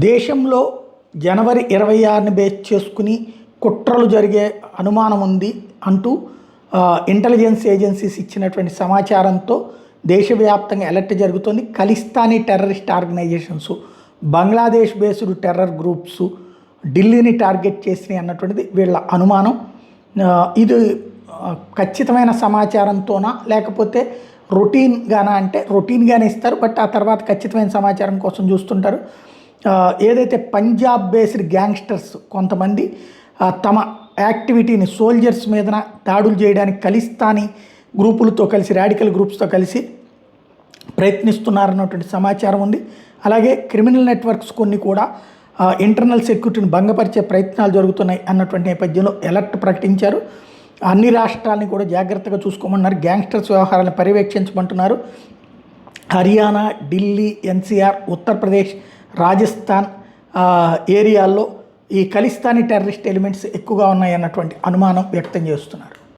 దేశంలో జనవరి 26ని బేస్ చేసుకుని కుట్రలు జరిగే అనుమానం ఉంది అంటూ ఇంటెలిజెన్స్ ఏజెన్సీస్ ఇచ్చినటువంటి సమాచారంతో దేశవ్యాప్తంగా అలర్ట్ జరుగుతుంది. Khalistani terrorist organisations, Bangladesh based terror groups ఢిల్లీని టార్గెట్ చేసినాయి అన్నటువంటిది వీళ్ళ అనుమానం. ఇది ఖచ్చితమైన సమాచారంతోనా లేకపోతే రొటీన్గానా అంటే రొటీన్గానే ఇస్తారు, బట్ ఆ తర్వాత ఖచ్చితమైన సమాచారం కోసం చూస్తుంటారు. ఏదైతే పంజాబ్ బేస్డ్ గ్యాంగ్స్టర్స్ కొంతమంది తమ యాక్టివిటీని సోల్జర్స్ మీద దాడులు చేయడానికి ఖలిస్తానీ గ్రూపులతో కలిసి, రాడికల్ గ్రూప్స్తో కలిసి ప్రయత్నిస్తున్నారన్నటువంటి సమాచారం ఉంది. అలాగే క్రిమినల్ నెట్వర్క్స్ కొన్ని కూడా ఇంటర్నల్ సెక్యూరిటీని భంగపరిచే ప్రయత్నాలు జరుగుతున్నాయి అన్నటువంటి నేపథ్యంలో అలర్ట్ ప్రకటించారు. అన్ని రాష్ట్రాలని కూడా జాగ్రత్తగా చూసుకోమన్నారు. గ్యాంగ్స్టర్స్ వ్యవహారాలను పర్యవేక్షించమంటున్నారు. హర్యానా, ఢిల్లీ, ఎన్సీఆర్, ఉత్తరప్రదేశ్, రాజస్థాన్ ఏరియాల్లో ఈ ఖలిస్తానీ టెర్రరిస్ట్ ఎలిమెంట్స్ ఎక్కువగా ఉన్నాయి అన్నటువంటి అనుమానం వ్యక్తం చేస్తున్నారు.